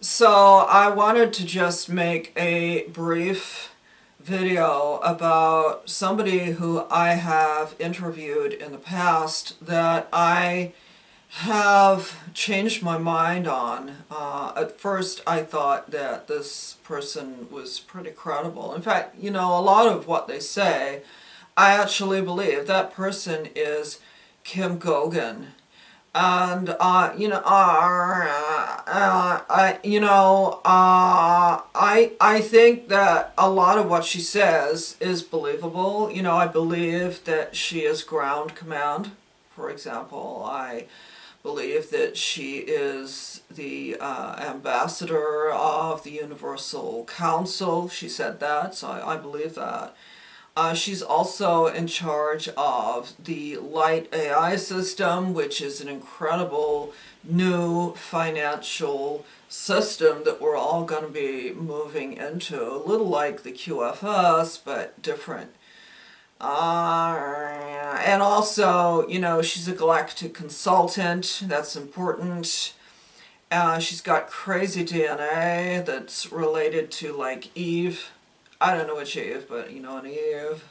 So I wanted to just make a brief video about somebody who I have interviewed in the past that I have changed my mind on. At first I thought that this person was pretty credible. In fact, a lot of what they say, I actually believe. That person is Kim Goguen. And I think that a lot of what she says is believable. I believe that she is ground command. For example, I believe that she is the ambassador of the Universal Council. She said that, so I believe that. She's also in charge of the Light AI system, which is an incredible new financial system that we're all going to be moving into. A little like the QFS, but different. And also, she's a galactic consultant. That's important. She's got crazy DNA that's related to, like, Eve. I don't know which Eve, but an Eve.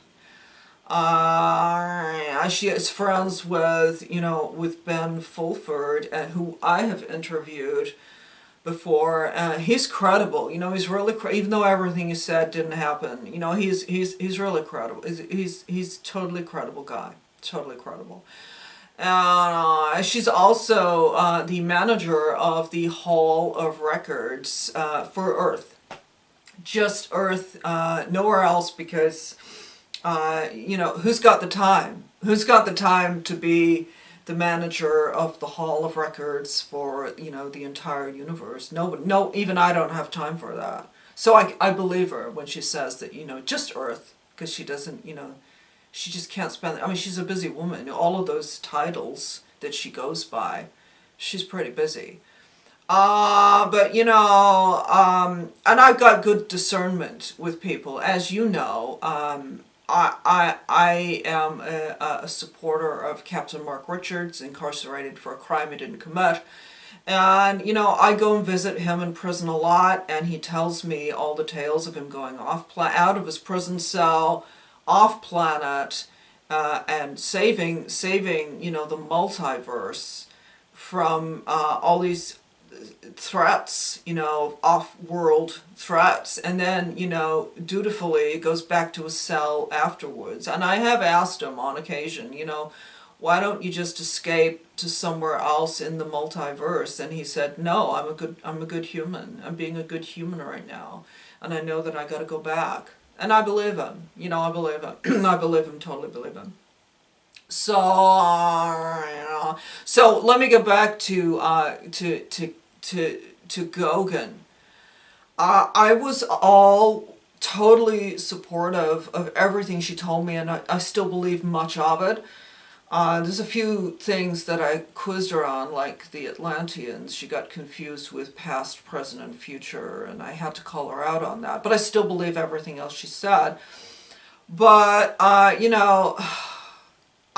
She is friends with Ben Fulford, who I have interviewed before. He's credible. He's really even though everything he said didn't happen. He's really credible. He's totally credible guy. Totally credible. She's also the manager of the Hall of Records for Earth. Just Earth, nowhere else, because who's got the time? Who's got the time to be the manager of the Hall of Records for the entire universe? No, even I don't have time for that. So I believe her when she says that just Earth, because she doesn't she just can't spend. I mean, she's a busy woman. All of those titles that she goes by, she's pretty busy. But and I've got good discernment with people, as you know. I am a supporter of Captain Mark Richards, incarcerated for a crime he didn't commit. And, I go and visit him in prison a lot, and he tells me all the tales of him going out of his prison cell, off planet, and saving, the multiverse from all these threats, off-world threats, and then, dutifully goes back to his cell afterwards. And I have asked him on occasion, why don't you just escape to somewhere else in the multiverse? And he said, no, I'm a good human. I'm being a good human right now, and I know that I got to go back. And I believe him. I believe him. I believe him. Totally believe him. So, so let me go back to Goguen. I was all totally supportive of everything she told me, and I still believe much of it. There's a few things that I quizzed her on, like the Atlanteans. She got confused with past, present, and future, and I had to call her out on that. But I still believe everything else she said. But,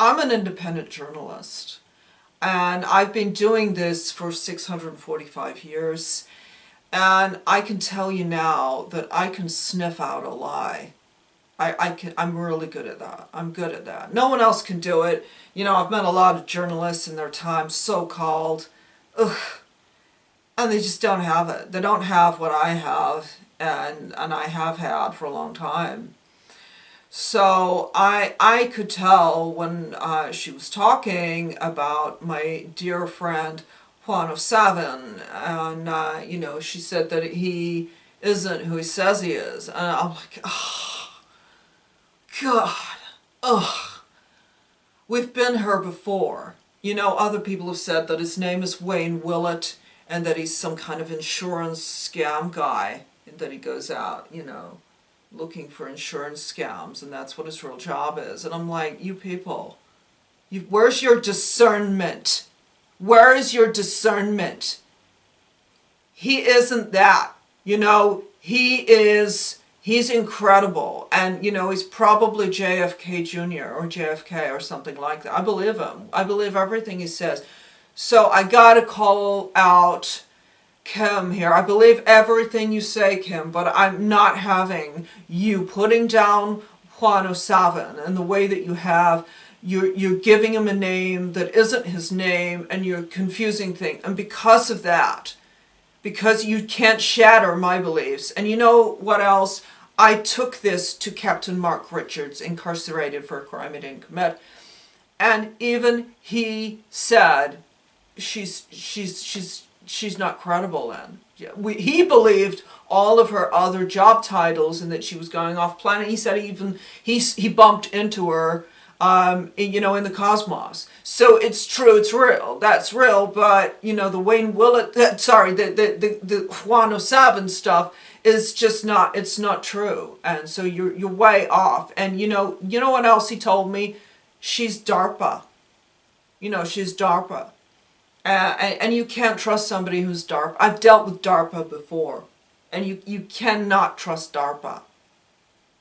I'm an independent journalist, and I've been doing this for 645 years, and I can tell you now that I can sniff out a lie. I'm really good at that. I'm good at that. No one else can do it. I've met a lot of journalists in their time, so-called, and they just don't have it. They don't have what I have, and I have had for a long time. So I could tell when she was talking about my dear friend Juan of Savin, and she said that he isn't who he says he is, and I'm like, oh, God, ugh. We've been here before. Other people have said that his name is Wayne Willett, and that he's some kind of insurance scam guy, and that he goes out, looking for insurance scams, and that's what his real job is. And I'm like, you people, where's your discernment? Where is your discernment? He isn't that. He's incredible. And, he's probably JFK Jr. or JFK or something like that. I believe him. I believe everything he says. So I gotta call out Kim here. I believe everything you say, Kim, but I'm not having you putting down Juan O'Savin and the way that you have. You're giving him a name that isn't his name, and you're confusing things. And because of that, because you can't shatter my beliefs. And you know what else? I took this to Captain Mark Richards, incarcerated for a crime he didn't commit. And even he said, she's not credible then. He believed all of her other job titles and that she was going off planet. He said he bumped into her, in the cosmos. So it's true, it's real. That's real. But the Wayne Willett, the Juan O'Savin stuff is just not. It's not true. And so you're way off. And you know what else he told me? She's DARPA. She's DARPA. And you can't trust somebody who's DARPA. I've dealt with DARPA before. And you cannot trust DARPA.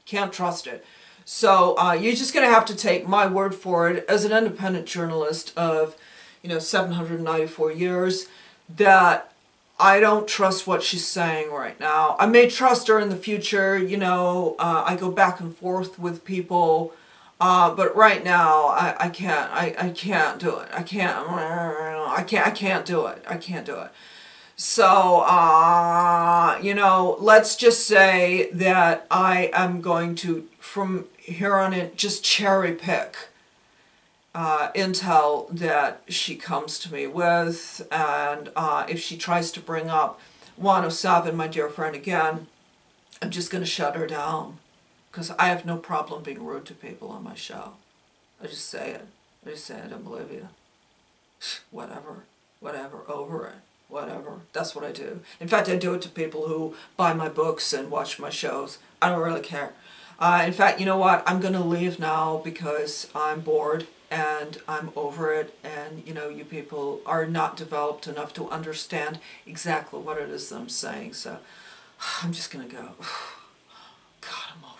Can't trust it. So you're just going to have to take my word for it as an independent journalist of, 794 years, that I don't trust what she's saying right now. I may trust her in the future. I go back and forth with people. But right now, I can't. I can't do it. I can't do it. I can't do it. So, let's just say that I am going to, from here on in, just cherry pick intel that she comes to me with. And if she tries to bring up Juan O'Savin, my dear friend, again, I'm just going to shut her down. Because I have no problem being rude to people on my show. I just say it. I don't believe you. Whatever, over it. Whatever. That's what I do. In fact, I do it to people who buy my books and watch my shows. I don't really care. In fact, you know what? I'm going to leave now because I'm bored and I'm over it. And, you people are not developed enough to understand exactly what it is that I'm saying. So I'm just going to go. God, I'm over it.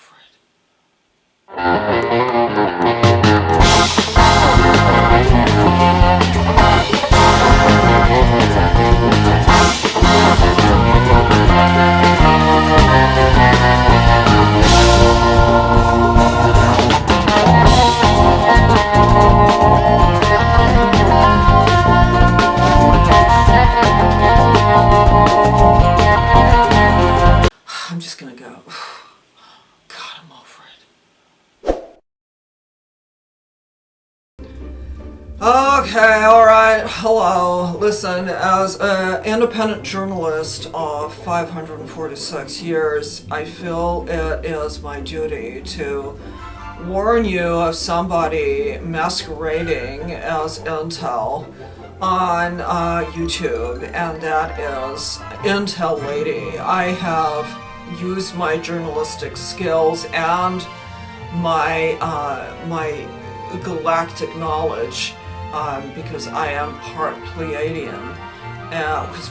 I'm just gonna go. God, I'm over it. Okay, alright, hello. Listen, as an independent journalist of 546 years, I feel it is my duty to warn you of somebody masquerading as Intel on YouTube, and that is Intel Lady. I have used my journalistic skills and my galactic knowledge, because I am part Pleiadian,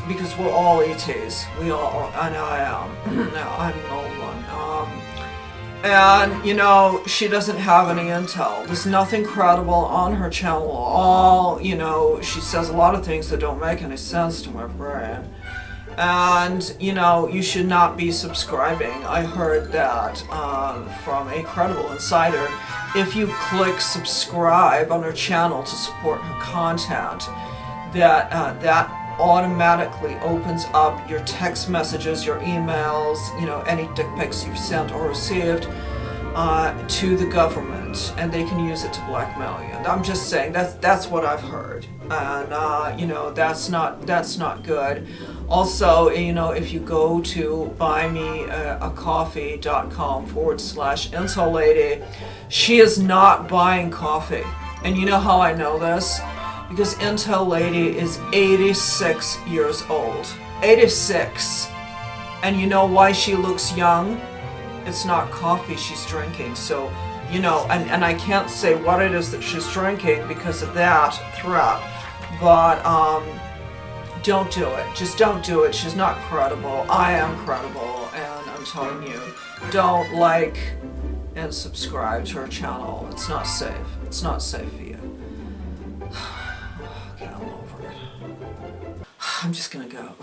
because we're all ETs. We all, and I am. Now I'm an old one. And she doesn't have any intel. There's nothing credible on her channel at all. She says a lot of things that don't make any sense to my brain. And, you should not be subscribing. I heard that from a credible insider. If you click subscribe on her channel to support her content, that automatically opens up your text messages, your emails, any dick pics you've sent or received to the government, and they can use it to blackmail you. And I'm just saying that's what I've heard, and that's not good. Also, if you go to buymeacoffee.com/Intel Lady, she is not buying coffee. And you know how I know this? Because Intel Lady is 86 years old. 86. And you know why she looks young? It's not coffee she's drinking. So, and I can't say what it is that she's drinking because of that threat. But, don't do it. Just don't do it. She's not credible. I am credible, and I'm telling you, don't like and subscribe to her channel. It's not safe. It's not safe for you. Okay, I'm over it. I'm just gonna go.